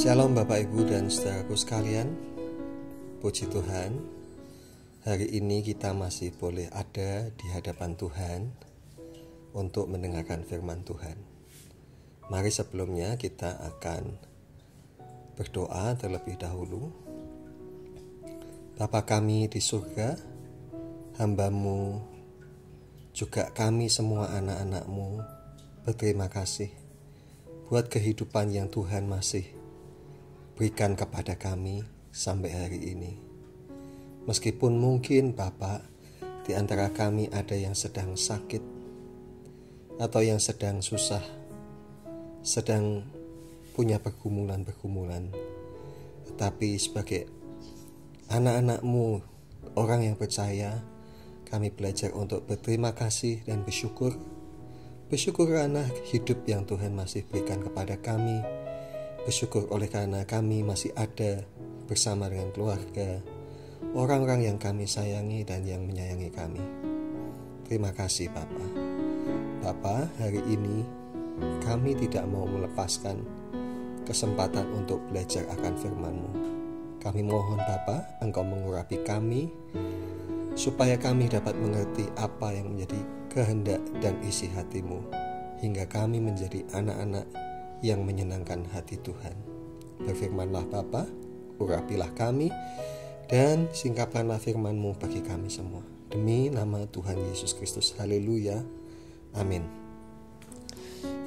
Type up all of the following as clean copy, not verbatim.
Shalom Bapak Ibu dan saudaraku sekalian. Puji Tuhan, hari ini kita masih boleh ada di hadapan Tuhan untuk mendengarkan firman Tuhan. Mari sebelumnya kita akan berdoa terlebih dahulu. Bapa kami di surga, hamba-Mu, juga kami semua anak-anak-Mu berterima kasih buat kehidupan yang Tuhan masih berikan kepada kami sampai hari ini. Meskipun mungkin Bapak, di antara kami ada yang sedang sakit atau yang sedang susah, sedang punya pergumulan-pergumulan, tetapi sebagai anak-anak-Mu, orang yang percaya, kami belajar untuk berterima kasih dan bersyukur karena hidup yang Tuhan masih berikan kepada kami. Bersyukur oleh karena kami masih ada bersama dengan keluarga, orang-orang yang kami sayangi dan yang menyayangi kami. Terima kasih Bapa. Bapa, hari ini kami tidak mau melepaskan kesempatan untuk belajar akan firman-Mu. Kami mohon Bapa, Engkau mengurapi kami, supaya kami dapat mengerti apa yang menjadi kehendak dan isi hati-Mu, hingga kami menjadi anak-anak yang menyenangkan hati Tuhan. Berfirmanlah Bapa, urapilah kami, dan singkapkanlah firman-Mu bagi kami semua. Demi nama Tuhan Yesus Kristus. Haleluya. Amin.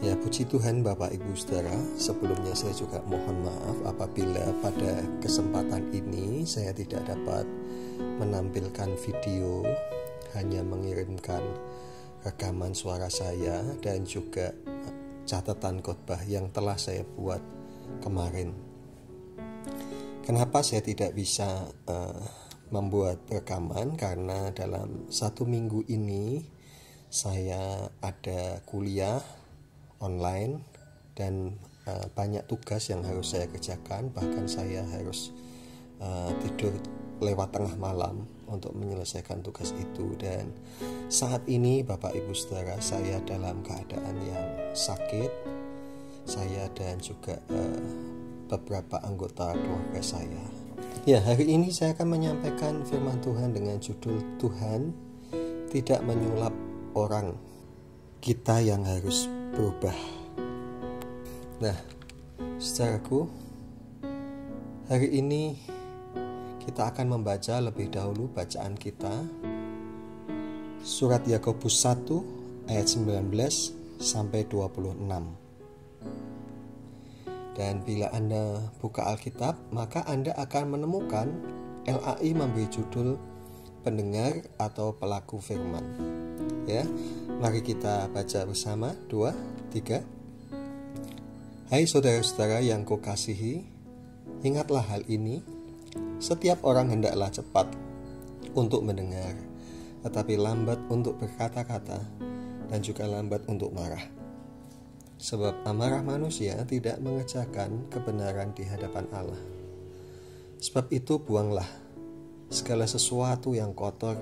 Ya, puji Tuhan Bapak Ibu Saudara. Sebelumnya saya juga mohon maaf apabila pada kesempatan ini saya tidak dapat menampilkan video, hanya mengirimkan rekaman suara saya dan juga catatan khotbah yang telah saya buat kemarin. Kenapa saya tidak bisa membuat rekaman? Karena dalam 1 minggu ini saya ada kuliah online dan banyak tugas yang harus saya kerjakan. Bahkan saya harus tidur lewat tengah malam untuk menyelesaikan tugas itu. Dan saat ini Bapak Ibu Saudara, saya dalam keadaan yang sakit. Saya dan juga beberapa anggota keluarga saya. Ya, hari ini saya akan menyampaikan firman Tuhan dengan judul Tuhan tidak menyulap orang, kita yang harus berubah. Nah, saudaraku, hari ini kita akan membaca lebih dahulu bacaan kita, surat Yakobus 1 ayat 19 sampai 26. Dan bila Anda buka Alkitab, maka Anda akan menemukan LAI memberi judul pendengar atau pelaku firman. Ya, mari kita baca bersama. 2, 3. Hai saudara-saudara yang kukasihi, ingatlah hal ini. Setiap orang hendaklah cepat untuk mendengar, tetapi lambat untuk berkata-kata, dan juga lambat untuk marah. Sebab amarah manusia tidak mengerjakan kebenaran di hadapan Allah. Sebab itu buanglah segala sesuatu yang kotor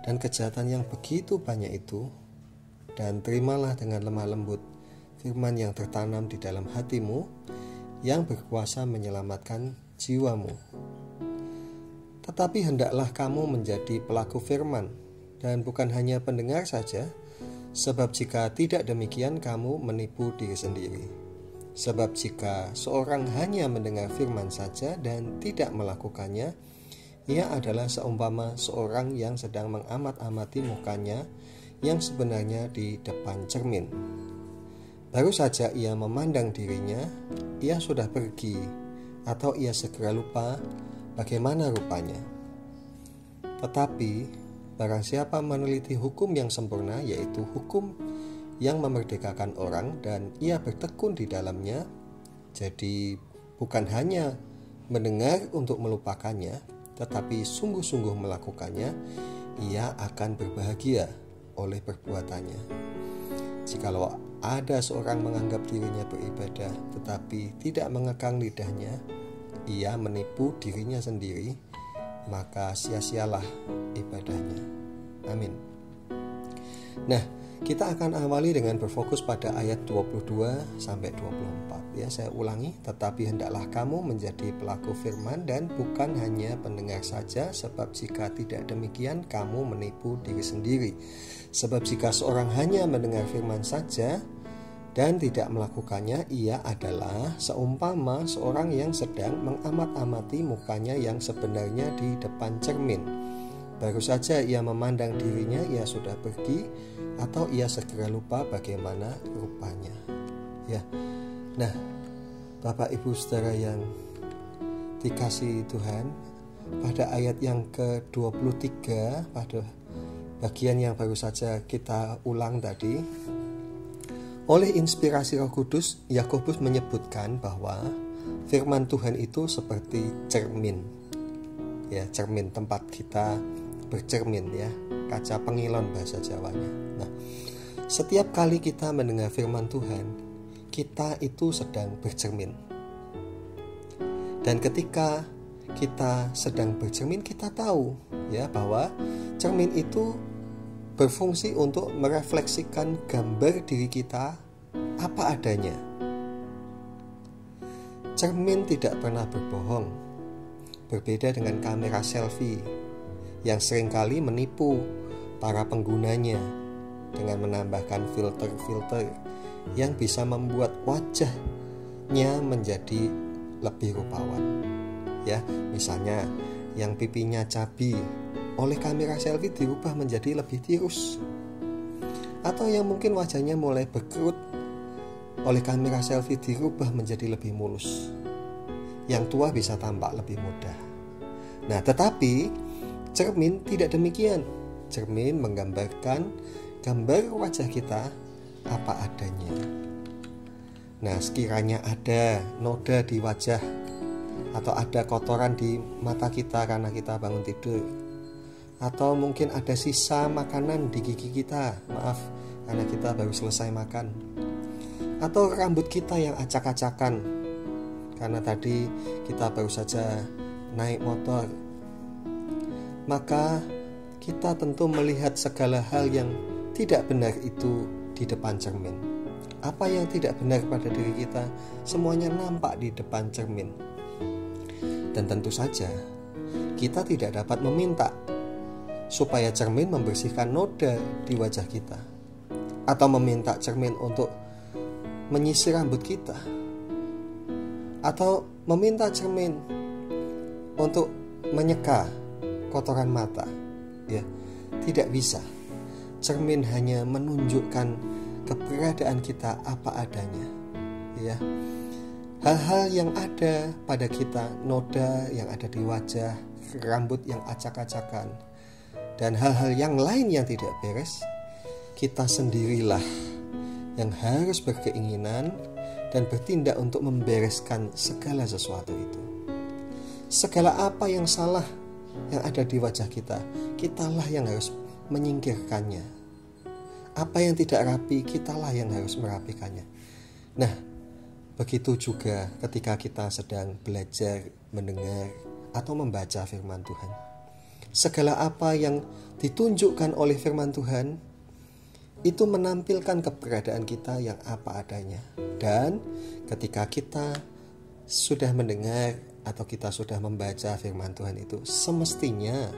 dan kejahatan yang begitu banyak itu, dan terimalah dengan lemah lembut firman yang tertanam di dalam hatimu, yang berkuasa menyelamatkan jiwamu. Tetapi hendaklah kamu menjadi pelaku firman, dan bukan hanya pendengar saja, sebab jika tidak demikian kamu menipu diri sendiri. Sebab jika seorang hanya mendengar firman saja dan tidak melakukannya, ia adalah seumpama seorang yang sedang mengamat-amati mukanya yang sebenarnya di depan cermin. Baru saja ia memandang dirinya, ia sudah pergi, atau ia segera lupa bagaimana rupanya. Tetapi barang siapa meneliti hukum yang sempurna, yaitu hukum yang memerdekakan orang, dan ia bertekun di dalamnya, jadi bukan hanya mendengar untuk melupakannya, tetapi sungguh-sungguh melakukannya, ia akan berbahagia oleh perbuatannya. Jikalau ada seorang menganggap dirinya beribadah, tetapi tidak mengekang lidahnya, ia menipu dirinya sendiri, maka sia-sialah ibadahnya. Amin. Nah, Kita akan awali dengan berfokus pada ayat 22 sampai 24. Ya, saya ulangi, tetapi hendaklah kamu menjadi pelaku firman dan bukan hanya pendengar saja, sebab jika tidak demikian kamu menipu diri sendiri. Sebab jika seorang hanya mendengar firman saja dan tidak melakukannya, ia adalah seumpama seorang yang sedang mengamat-amati mukanya yang sebenarnya di depan cermin. Baru saja ia memandang dirinya, ia sudah pergi, atau ia segera lupa bagaimana rupanya. Ya, nah, Bapak Ibu Saudara yang dikasihi Tuhan, pada ayat yang ke-23, pada bagian yang baru saja kita ulang tadi, oleh inspirasi Roh Kudus, Yakobus menyebutkan bahwa firman Tuhan itu seperti cermin. Ya, cermin, tempat kita bercermin, ya, kaca pengilon bahasa Jawanya. Nah, setiap kali kita mendengar firman Tuhan, kita itu sedang bercermin. Dan ketika kita sedang bercermin, kita tahu, ya, bahwa cermin itu berfungsi untuk merefleksikan gambar diri kita apa adanya. Cermin tidak pernah berbohong. Berbeda dengan kamera selfie yang seringkali menipu para penggunanya dengan menambahkan filter-filter yang bisa membuat wajahnya menjadi lebih rupawan. Ya, misalnya yang pipinya cabi, oleh kamera selfie dirubah menjadi lebih tirus. Atau yang mungkin wajahnya mulai berkerut, oleh kamera selfie dirubah menjadi lebih mulus. Yang tua bisa tampak lebih muda. Nah, tetapi cermin tidak demikian. Cermin menggambarkan gambar wajah kita apa adanya. Nah, sekiranya ada noda di wajah atau ada kotoran di mata kita karena kita bangun tidur, atau mungkin ada sisa makanan di gigi kita, maaf, karena kita baru selesai makan, atau rambut kita yang acak-acakan karena tadi kita baru saja naik motor, maka kita tentu melihat segala hal yang tidak benar itu di depan cermin. Apa yang tidak benar pada diri kita, semuanya nampak di depan cermin. Dan tentu saja kita tidak dapat meminta supaya cermin membersihkan noda di wajah kita, atau meminta cermin untuk menyisir rambut kita, atau meminta cermin untuk menyeka kotoran mata. Ya, tidak bisa. Cermin hanya menunjukkan keberadaan kita apa adanya. Ya, hal-hal yang ada pada kita, noda yang ada di wajah, rambut yang acak-acakan, dan hal-hal yang lain yang tidak beres, kita sendirilah yang harus berkeinginan dan bertindak untuk membereskan segala sesuatu itu. Segala apa yang salah yang ada di wajah kita, kitalah yang harus menyingkirkannya. Apa yang tidak rapi, kitalah yang harus merapikannya. Nah, begitu juga ketika kita sedang belajar, mendengar, atau membaca firman Tuhan. Segala apa yang ditunjukkan oleh firman Tuhan itu menampilkan keberadaan kita yang apa adanya. Dan ketika kita sudah mendengar atau kita sudah membaca firman Tuhan itu, semestinya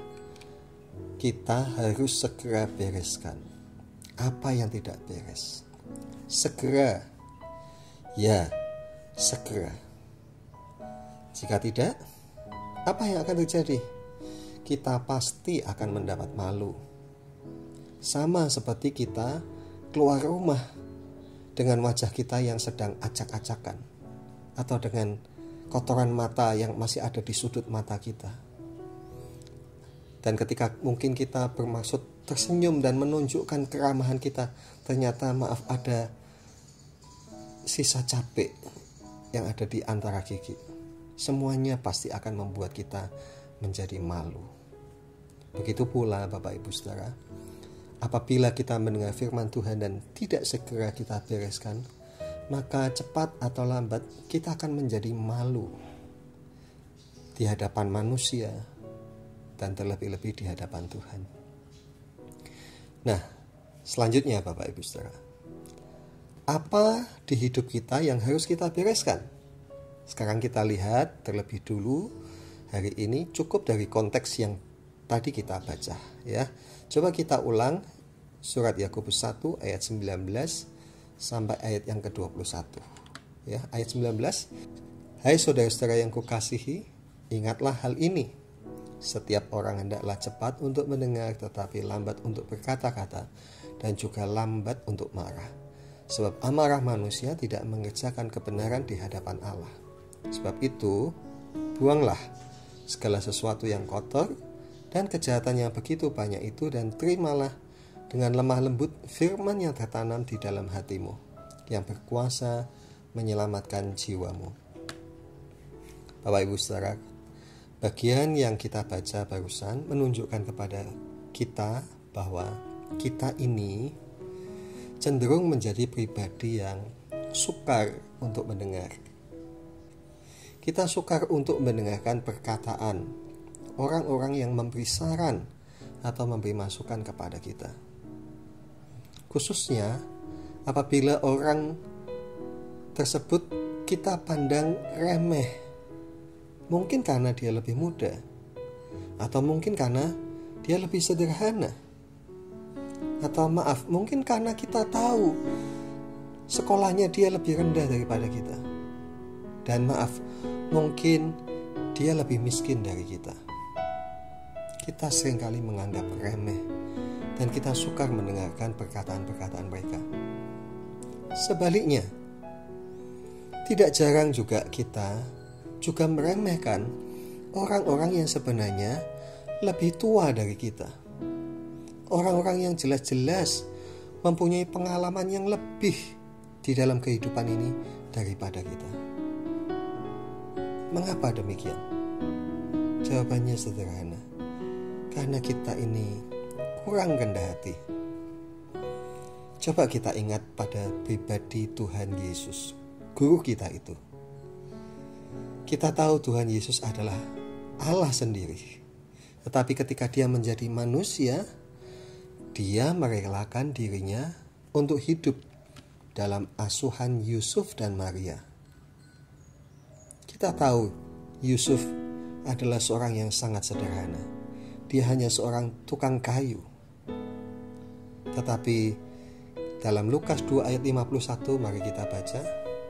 kita harus segera bereskan apa yang tidak beres. Segera. Ya, segera. Jika tidak, apa yang akan terjadi? Kita pasti akan mendapat malu. Sama seperti kita keluar rumah dengan wajah kita yang sedang acak-acakan, atau dengan kotoran mata yang masih ada di sudut mata kita. Dan ketika mungkin kita bermaksud tersenyum dan menunjukkan keramahan kita, ternyata maaf ada sisa capek yang ada di antara gigi. Semuanya pasti akan membuat kita menjadi malu. Begitu pula Bapak Ibu Saudara, apabila kita mendengar firman Tuhan dan tidak segera kita bereskan, maka cepat atau lambat kita akan menjadi malu di hadapan manusia dan terlebih-lebih di hadapan Tuhan. Nah, Selanjutnya Bapak Ibu Saudara, apa di hidup kita yang harus kita bereskan? Sekarang kita lihat terlebih dulu hari ini cukup dari konteks yang tadi kita baca ya. Coba kita ulang surat Yakobus 1 ayat 19 sampai ayat yang ke-21. Ya, ayat 19. Hai saudara-saudara yang kukasihi, ingatlah hal ini. Setiap orang hendaklah cepat untuk mendengar, tetapi lambat untuk berkata-kata, dan juga lambat untuk marah. Sebab amarah manusia tidak mengerjakan kebenaran di hadapan Allah. Sebab itu, buanglah segala sesuatu yang kotor dan kejahatan yang begitu banyak itu, dan terimalah dengan lemah lembut firman yang tertanam di dalam hatimu, yang berkuasa menyelamatkan jiwamu. Bapak Ibu Saudara, bagian yang kita baca barusan menunjukkan kepada kita bahwa kita ini cenderung menjadi pribadi yang sukar untuk mendengar. Kita sukar untuk mendengarkan perkataan orang-orang yang memberi saran atau memberi masukan kepada kita. Khususnya apabila orang tersebut kita pandang remeh. Mungkin karena dia lebih muda, atau mungkin karena dia lebih sederhana, atau mungkin karena kita tahu sekolahnya dia lebih rendah daripada kita, dan mungkin dia lebih miskin dari kita. Kita seringkali menganggap remeh, dan kita sukar mendengarkan perkataan-perkataan mereka. Sebaliknya, tidak jarang juga kita juga meremehkan orang-orang yang sebenarnya lebih tua dari kita. Orang-orang yang jelas-jelas mempunyai pengalaman yang lebih di dalam kehidupan ini daripada kita. Mengapa demikian? Jawabannya sederhana. Karena kita ini kurang rendah hati. Coba kita ingat pada pribadi Tuhan Yesus, guru kita itu. Kita tahu Tuhan Yesus adalah Allah sendiri. Tetapi ketika dia menjadi manusia, dia merelakan dirinya untuk hidup dalam asuhan Yusuf dan Maria. Kita tahu Yusuf adalah seorang yang sangat sederhana. Dia hanya seorang tukang kayu. Tetapi dalam Lukas 2 ayat 51, mari kita baca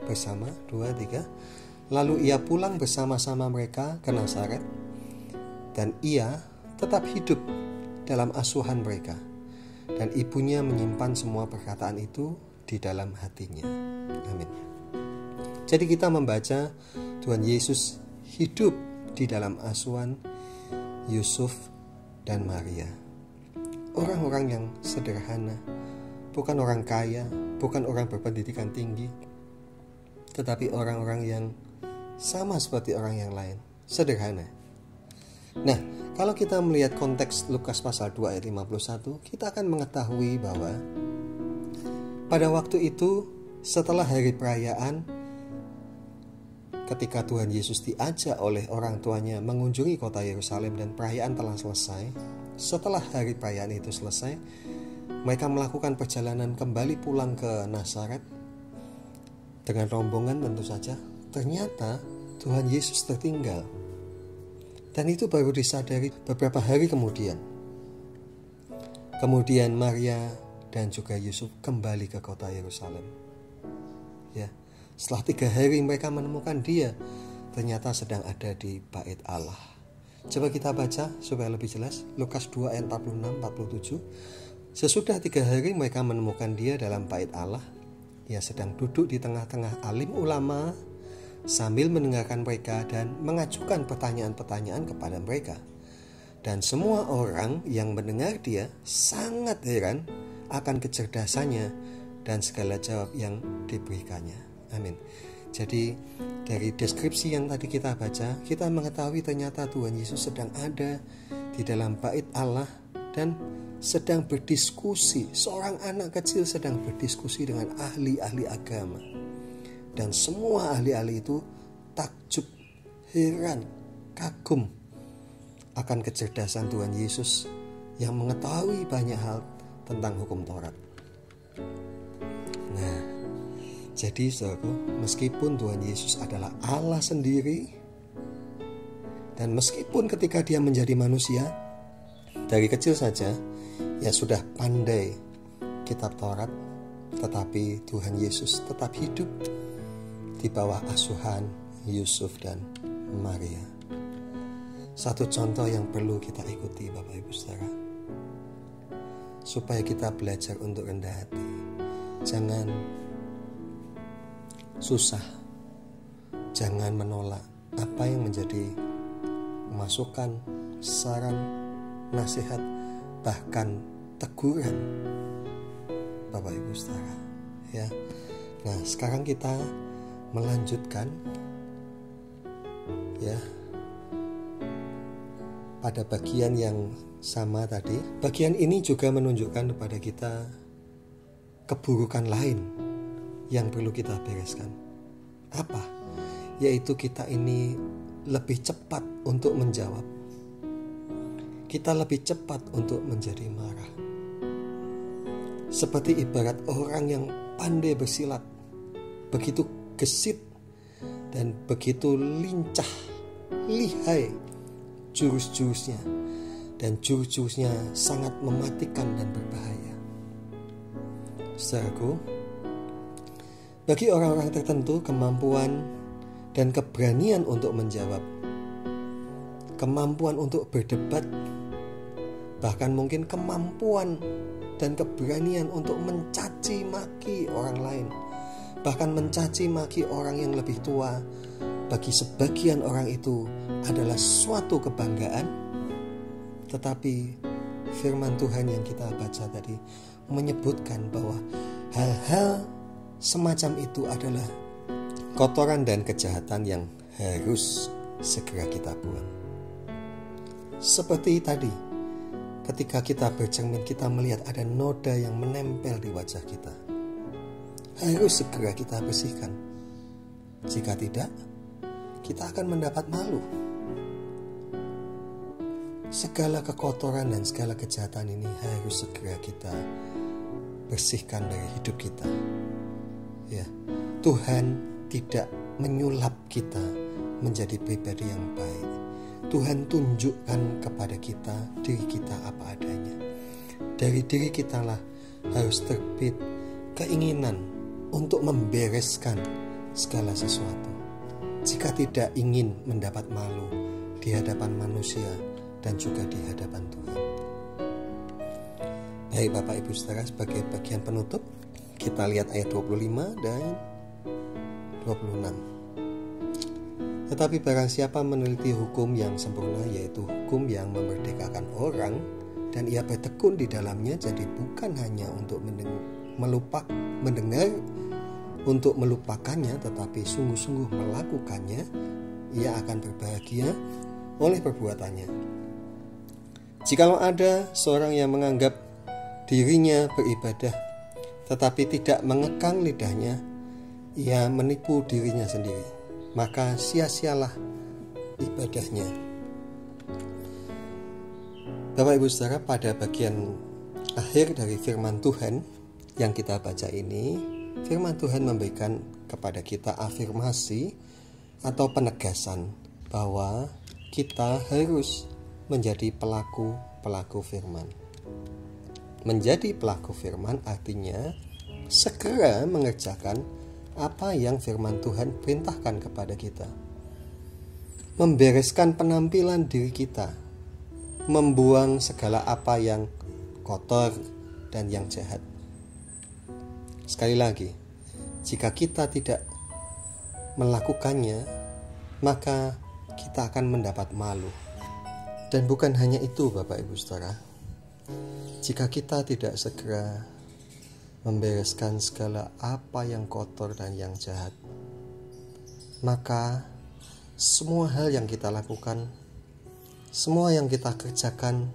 bersama, 2, 3. Lalu ia pulang bersama-sama mereka ke Nazaret, dan ia tetap hidup dalam asuhan mereka, dan ibunya menyimpan semua perkataan itu di dalam hatinya. Amin. Jadi kita membaca Tuhan Yesus hidup di dalam asuhan Yusuf dan Maria. Orang-orang yang sederhana, bukan orang kaya, bukan orang berpendidikan tinggi, tetapi orang-orang yang sama seperti orang yang lain, sederhana. Nah, kalau kita melihat konteks Lukas pasal 2 ayat 51, kita akan mengetahui bahwa pada waktu itu, setelah hari perayaan, ketika Tuhan Yesus diajak oleh orang tuanya mengunjungi kota Yerusalem dan perayaan telah selesai, setelah hari perayaan itu selesai, mereka melakukan perjalanan kembali pulang ke Nazaret dengan rombongan tentu saja. Ternyata Tuhan Yesus tertinggal. Dan itu baru disadari beberapa hari kemudian. Kemudian Maria dan juga Yusuf kembali ke kota Yerusalem. Ya, setelah 3 hari mereka menemukan dia ternyata sedang ada di bait Allah. Coba kita baca supaya lebih jelas. Lukas 2 ayat 46-47. Sesudah 3 hari mereka menemukan dia dalam bait Allah. Ia sedang duduk di tengah-tengah alim ulama sambil mendengarkan mereka dan mengajukan pertanyaan-pertanyaan kepada mereka. Dan semua orang yang mendengar dia sangat heran akan kecerdasannya dan segala jawab yang diberikannya. Amin. Jadi dari deskripsi yang tadi kita baca, kita mengetahui ternyata Tuhan Yesus sedang ada di dalam bait Allah dan sedang berdiskusi. Seorang anak kecil sedang berdiskusi dengan ahli-ahli agama. Dan semua ahli-ahli itu takjub, heran, kagum akan kecerdasan Tuhan Yesus yang mengetahui banyak hal tentang hukum Taurat. Nah, jadi saudaraku, meskipun Tuhan Yesus adalah Allah sendiri, dan meskipun ketika dia menjadi manusia, dari kecil saja ia sudah pandai kitab Taurat, tetapi Tuhan Yesus tetap hidup di bawah asuhan Yusuf dan Maria. Satu contoh yang perlu kita ikuti Bapak Ibu Saudara, supaya kita belajar untuk rendah hati. Jangan susah, jangan menolak apa yang menjadi masukan, saran, nasihat, bahkan teguran Bapak Ibu Saudara, ya. Nah, sekarang kita melanjutkan, ya, pada bagian yang sama tadi. Bagian ini juga menunjukkan kepada kita keburukan lain yang perlu kita bereskan. Apa? Yaitu kita ini lebih cepat untuk menjawab. Kita lebih cepat untuk menjadi marah. Seperti ibarat orang yang pandai bersilat, begitu gesit dan begitu lincah, lihai jurus-jurusnya, dan jurus-jurusnya sangat mematikan dan berbahaya. Saudaraku, bagi orang-orang tertentu kemampuan dan keberanian untuk menjawab, kemampuan untuk berdebat, bahkan mungkin kemampuan dan keberanian untuk mencaci maki orang lain, bahkan mencaci maki orang yang lebih tua, bagi sebagian orang itu adalah suatu kebanggaan. Tetapi firman Tuhan yang kita baca tadi menyebutkan bahwa hal-hal semacam itu adalah kotoran dan kejahatan yang harus segera kita buang. Seperti tadi, ketika kita bercermin, kita melihat ada noda yang menempel di wajah kita, harus segera kita bersihkan. Jika tidak, kita akan mendapat malu. Segala kekotoran dan segala kejahatan ini harus segera kita bersihkan dari hidup kita. Ya, Tuhan tidak menyulap kita menjadi pribadi yang baik. Tuhan tunjukkan kepada kita diri kita apa adanya. Dari diri kitalah harus terbit keinginan untuk membereskan segala sesuatu. Jika tidak ingin mendapat malu di hadapan manusia dan juga di hadapan Tuhan. Baik Bapak Ibu Saudara, sebagai bagian penutup, kita lihat ayat 25 dan 26. Tetapi barang siapa meneliti hukum yang sempurna, yaitu hukum yang memerdekakan orang, dan ia bertekun di dalamnya, jadi bukan hanya untuk mendengar untuk melupakannya, tetapi sungguh-sungguh melakukannya, ia akan berbahagia oleh perbuatannya. Jikalau ada seorang yang menganggap dirinya beribadah, tetapi tidak mengekang lidahnya, ia menipu dirinya sendiri, maka sia-sialah ibadahnya. Bapak Ibu Saudara, pada bagian akhir dari firman Tuhan yang kita baca ini, firman Tuhan memberikan kepada kita afirmasi atau penegasan bahwa kita harus menjadi pelaku firman. Menjadi pelaku firman artinya segera mengerjakan apa yang firman Tuhan perintahkan kepada kita. Membereskan penampilan diri kita, membuang segala apa yang kotor dan yang jahat. Sekali lagi, jika kita tidak melakukannya, maka kita akan mendapat malu. Dan bukan hanya itu Bapak Ibu Saudara, jika kita tidak segera membereskan segala apa yang kotor dan yang jahat, maka semua hal yang kita lakukan, semua yang kita kerjakan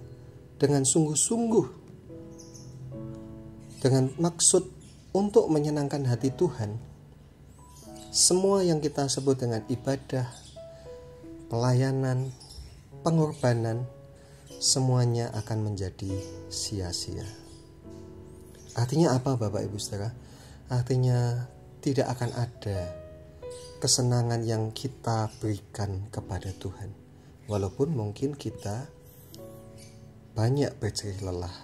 dengan sungguh-sungguh, dengan maksud untuk menyenangkan hati Tuhan, semua yang kita sebut dengan ibadah, pelayanan, pengorbanan, semuanya akan menjadi sia-sia. Artinya apa Bapak Ibu Saudara? Artinya tidak akan ada kesenangan yang kita berikan kepada Tuhan, walaupun mungkin kita banyak berjerih lelah.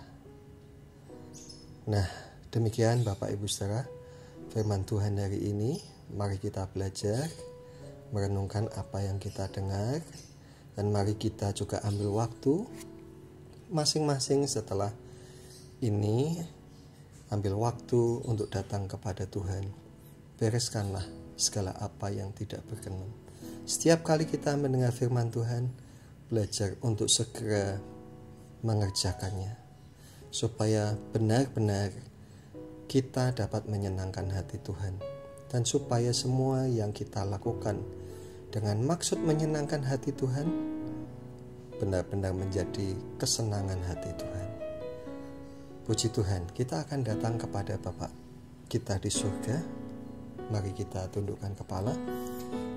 Nah, demikian Bapak Ibu Saudara firman Tuhan hari ini. Mari kita belajar merenungkan apa yang kita dengar, dan mari kita juga ambil waktu masing-masing setelah ini, ambil waktu untuk datang kepada Tuhan. Bereskanlah segala apa yang tidak berkenan. Setiap kali kita mendengar firman Tuhan, belajar untuk segera mengerjakannya, supaya benar-benar kita dapat menyenangkan hati Tuhan, dan supaya semua yang kita lakukan dengan maksud menyenangkan hati Tuhan benar-benar menjadi kesenangan hati Tuhan. Puji Tuhan, kita akan datang kepada Bapa kita di surga. Mari kita tundukkan kepala.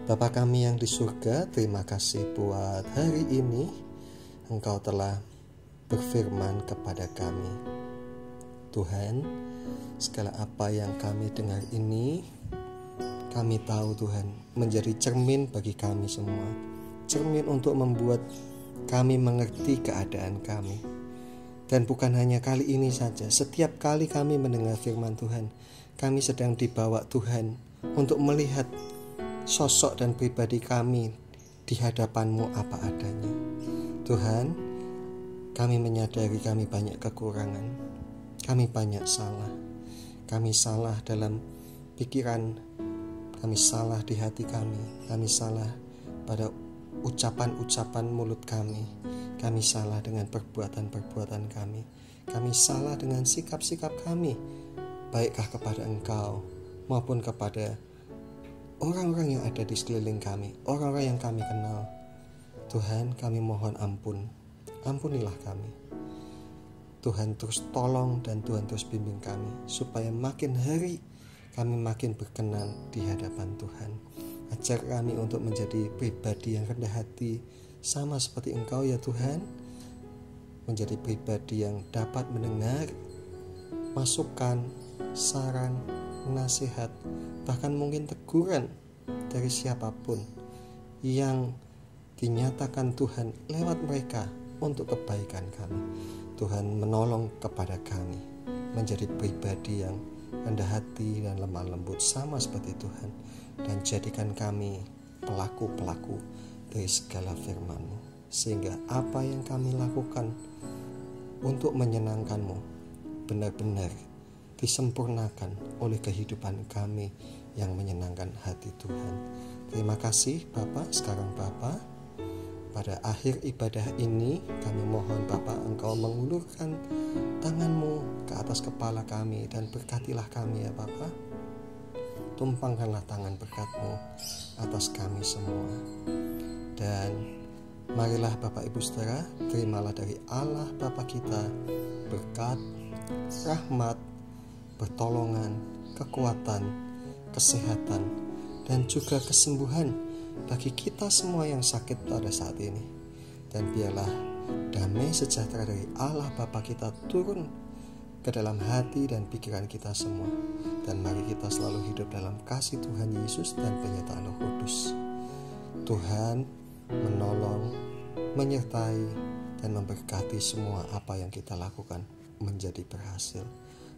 Bapa kami yang di surga, terima kasih buat hari ini Engkau telah berfirman kepada kami. Tuhan, segala apa yang kami dengar ini, kami tahu Tuhan menjadi cermin bagi kami semua. Cermin untuk membuat kami mengerti keadaan kami. Dan bukan hanya kali ini saja, setiap kali kami mendengar firman Tuhan, kami sedang dibawa Tuhan untuk melihat sosok dan pribadi kami di hadapan-Mu apa adanya. Tuhan, kami menyadari kami banyak kekurangan, kami banyak salah. Kami salah dalam pikiran, kami salah di hati kami salah pada ucapan-ucapan mulut kami salah dengan perbuatan-perbuatan kami salah dengan sikap-sikap kami, baikkah kepada Engkau maupun kepada orang-orang yang ada di sekeliling kami, orang-orang yang kami kenal. Tuhan, kami mohon ampunilah kami. Tuhan terus tolong dan Tuhan terus bimbing kami, supaya makin hari kami makin berkenan di hadapan Tuhan. Ajar kami untuk menjadi pribadi yang rendah hati, sama seperti Engkau ya Tuhan. Menjadi pribadi yang dapat mendengar masukan, saran, nasihat, bahkan mungkin teguran dari siapapun yang dinyatakan Tuhan lewat mereka untuk kebaikan kami. Tuhan menolong kepada kami menjadi pribadi yang rendah hati dan lemah lembut sama seperti Tuhan, dan jadikan kami pelaku-pelaku dari segala firman-Mu, sehingga apa yang kami lakukan untuk menyenangkan-Mu benar-benar disempurnakan oleh kehidupan kami yang menyenangkan hati Tuhan. Terima kasih Bapa. Sekarang Bapa, pada akhir ibadah ini kami mohon Bapa Engkau mengulurkan tangan-Mu ke atas kepala kami dan berkatilah kami ya Bapa. Tumpangkanlah tangan berkat-Mu atas kami semua. Dan marilah Bapak Ibu Saudara, terimalah dari Allah Bapa kita berkat, rahmat, pertolongan, kekuatan, kesehatan, dan juga kesembuhan bagi kita semua yang sakit pada saat ini. Dan biarlah damai sejahtera dari Allah Bapa kita turun ke dalam hati dan pikiran kita semua. Dan mari kita selalu hidup dalam kasih Tuhan Yesus dan penyertaan Roh Kudus. Tuhan menolong, menyertai, dan memberkati semua apa yang kita lakukan menjadi berhasil.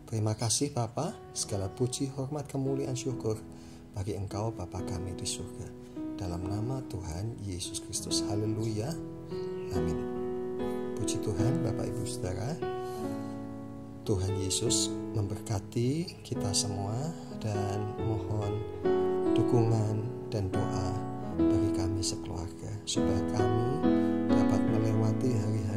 Terima kasih Bapa, segala puji, hormat, kemuliaan, syukur bagi Engkau Bapa kami di surga. Dalam nama Tuhan Yesus Kristus. Haleluya. Amin. Puji Tuhan Bapak Ibu Saudara. Tuhan Yesus memberkati kita semua, dan mohon dukungan dan doa bagi kami sekeluarga, supaya kami dapat melewati hari-hari